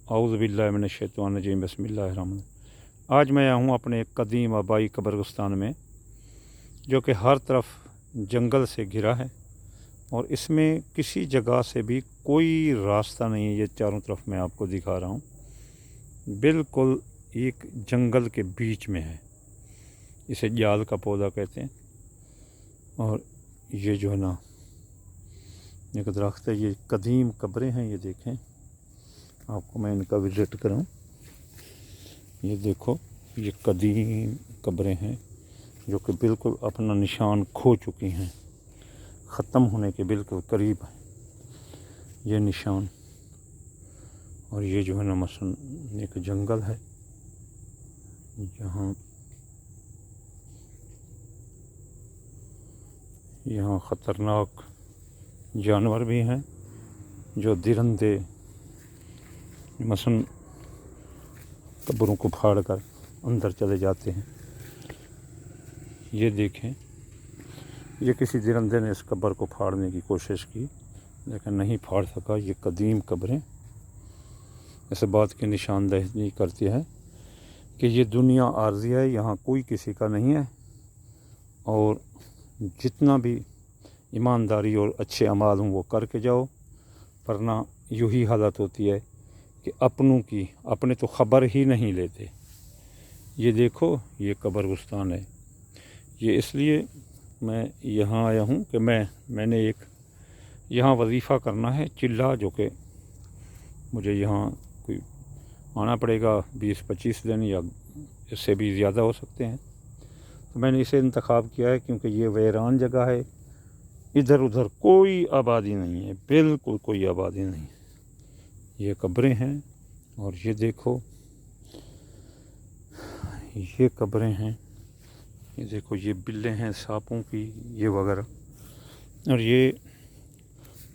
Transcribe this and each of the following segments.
औज़ु बिल्लाहि मिनश्शैतानिर्रजीम बिस्मिल्लाहिर्रहमानिर्रहीम। आज मैं आया हूँ अपने एक कदीम आबाई कब्रिस्तान में, जो कि हर तरफ जंगल से घिरा है और इसमें किसी जगह से भी कोई रास्ता नहीं है। ये चारों तरफ मैं आपको दिखा रहा हूँ, बिल्कुल एक जंगल के बीच में है। इसे जाल का पौधा कहते हैं। और ये जो है ना एक दरख्त है, ये कदीम कब्रें हैं। ये देखें, आपको मैं इनका विज़िट कराऊं। ये देखो, ये कदीम कब्रें हैं जो कि बिल्कुल अपना निशान खो चुकी हैं, ख़त्म होने के बिल्कुल करीब है ये निशान। और ये जो है ना मसलन एक जंगल है यहाँ ख़तरनाक जानवर भी हैं जो दिरंदे मसलन कब्रों को फाड़ कर अंदर चले जाते हैं। ये देखें, ये किसी दिरंदे ने इस कब्र को फाड़ने की कोशिश की लेकिन नहीं फाड़ सका। ये कदीम कब्रें इस बात की निशानदही करती है कि ये दुनिया आर्ज़ी है, यहाँ कोई किसी का नहीं है। और जितना भी ईमानदारी और अच्छे अमाल हों वो करके जाओ, वरना यूँ ही हालत होती है कि अपनों की अपने तो ख़बर ही नहीं लेते। ये देखो, ये कब्रिस्तान है। ये इसलिए मैं यहाँ आया हूँ कि मैंने एक यहाँ वजीफ़ा करना है चिल्ला, जो कि मुझे यहाँ कोई आना पड़ेगा 20-25 दिन या इससे भी ज़्यादा हो सकते हैं। तो मैंने इसे इंतखाब किया है क्योंकि ये वीरान जगह है, इधर उधर कोई आबादी नहीं है, बिल्कुल कोई आबादी नहीं है। ये कब्रें हैं और ये देखो, ये कब्रें हैं। ये देखो, ये बिल्ले हैं सांपों की, ये वगैरह। और ये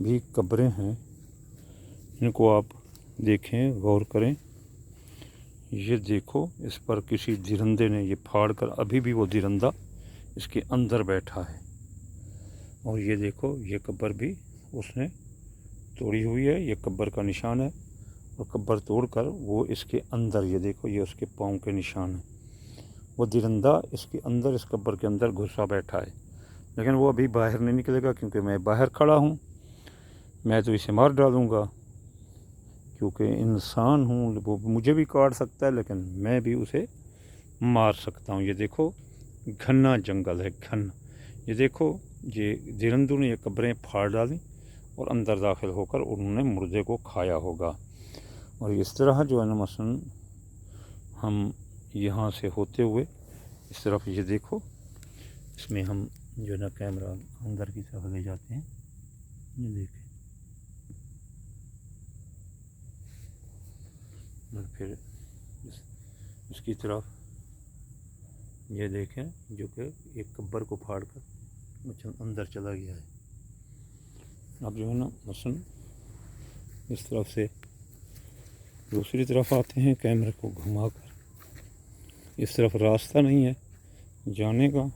भी कब्रें हैं, इनको आप देखें, गौर करें। ये देखो, इस पर किसी दिरंदे ने ये फाड़ कर, अभी भी वो दिरंदा इसके अंदर बैठा है। और ये देखो, ये कब्र भी उसने तोड़ी हुई है, ये कब्र का निशान है। और कब्र तोड़कर वो इसके अंदर, ये देखो, ये उसके पाँव के निशान है। वो दिरंदा इसके अंदर, इस कब्र के अंदर घुसा बैठा है, लेकिन वो अभी बाहर नहीं निकलेगा क्योंकि मैं बाहर खड़ा हूँ। मैं तो इसे मार डालूँगा क्योंकि इंसान हूँ, वो मुझे भी काट सकता है, लेकिन मैं भी उसे मार सकता हूँ। ये देखो, घना जंगल है, घना। ये देखो, ये दिरंदों ने ये कब्रें फाड़ डाली और अंदर दाखिल होकर उन्होंने मुर्दे को खाया होगा। और इस तरह जो है ना मसलन हम यहाँ से होते हुए इस तरफ, ये देखो, इसमें हम जो है ना कैमरा अंदर की तरफ ले जाते हैं। ये देखें, और फिर इसकी तरफ ये देखें, जो कि एक कब्र को फाड़ कर अंदर चला गया है। अब जो है ना मसलन इस तरफ से दूसरी तरफ आते हैं, कैमरे को घुमाकर। इस तरफ रास्ता नहीं है जाने का।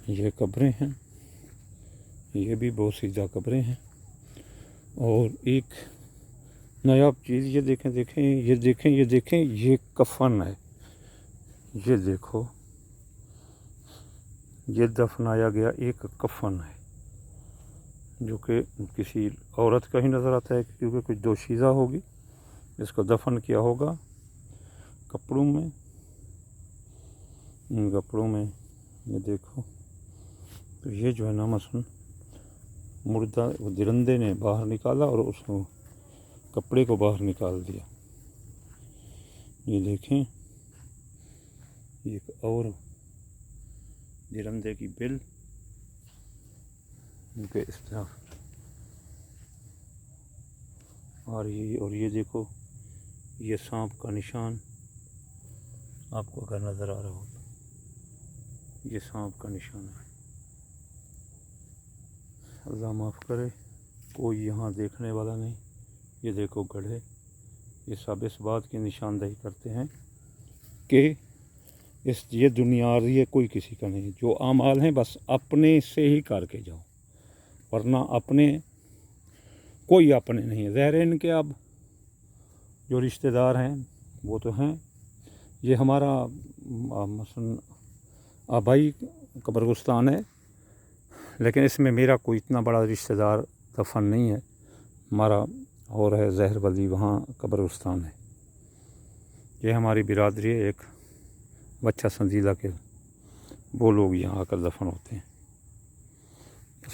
ये कब्रें हैं, ये भी बहुत सीधा कब्रें हैं। और एक नायाब चीज़, ये देखें, ये देखें, ये देखें, ये कफन है। ये देखो, ये दफनाया गया एक कफन है, जो कि किसी औरत का ही नज़र आता है क्योंकि कुछ दोशीज़ा होगी, इसको दफन किया होगा कपड़ों में, इन कपड़ों में। ये देखो, तो ये जो है ना मसलन मुर्दा वो दिरंदे ने बाहर निकाला और उसको कपड़े को बाहर निकाल दिया। ये देखें, एक और दिरंदे की बिल उनके इस तरफ। और ये देखो, ये सांप का निशान आपको अगर नज़र आ रहा हो, ये सांप का निशान है। अल्लाह माफ़ करे, कोई यहाँ देखने वाला नहीं। ये देखो गड्ढे, ये सब इस बात की निशानदही करते हैं कि ये दुनिया आ रही है, कोई किसी का नहीं। जो आमाल हैं बस अपने से ही करके जाओ, वरना अपने कोई अपने नहीं है। ज़हर इनके अब جو رشتہ دار ہیں وہ تو ہیں. یہ ہمارا مثلاً آبائی قبرستان ہے، لیکن اس میں میرا کوئی اتنا بڑا رشتہ دار دفن نہیں ہے. ہمارا اور ہے زہر ولی، وہاں قبرستان ہے. یہ ہماری برادری ہے، ایک بچہ سنجیدہ کے وہ لوگ یہاں آ کر دفن ہوتے ہیں.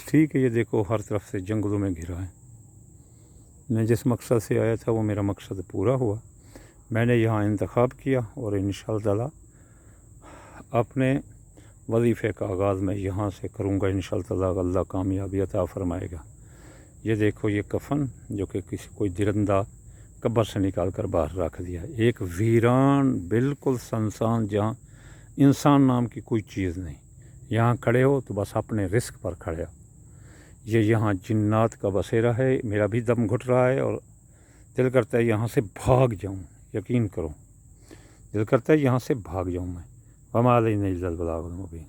ٹھیک ہے. یہ دیکھو ہر طرف سے جنگلوں میں گھرا ہے. میں جس مقصد سے آیا تھا وہ میرا مقصد پورا ہوا. میں نے یہاں انتخاب کیا اور انشاء اللہ اپنے وظیفے کا آغاز میں یہاں سے کروں گا. انشاء اللہ کامیابی عطا فرمائے گا. یہ دیکھو یہ کفن جو کہ کوئی درندہ قبر سے نکال کر باہر رکھ دیا. ایک ویران بالکل سنسان جہاں انسان نام کی کوئی چیز نہیں. یہاں کھڑے ہو تو بس اپنے رزق پر کھڑے ہو. یہ یہاں جنات کا بسیرا ہے. میرا بھی دم گھٹ رہا ہے اور دل کرتا ہے یہاں سے بھاگ جاؤں. یقین کرو دل کرتا ہے یہاں سے بھاگ جاؤں میں. وما علینا الا البلاغ المبین.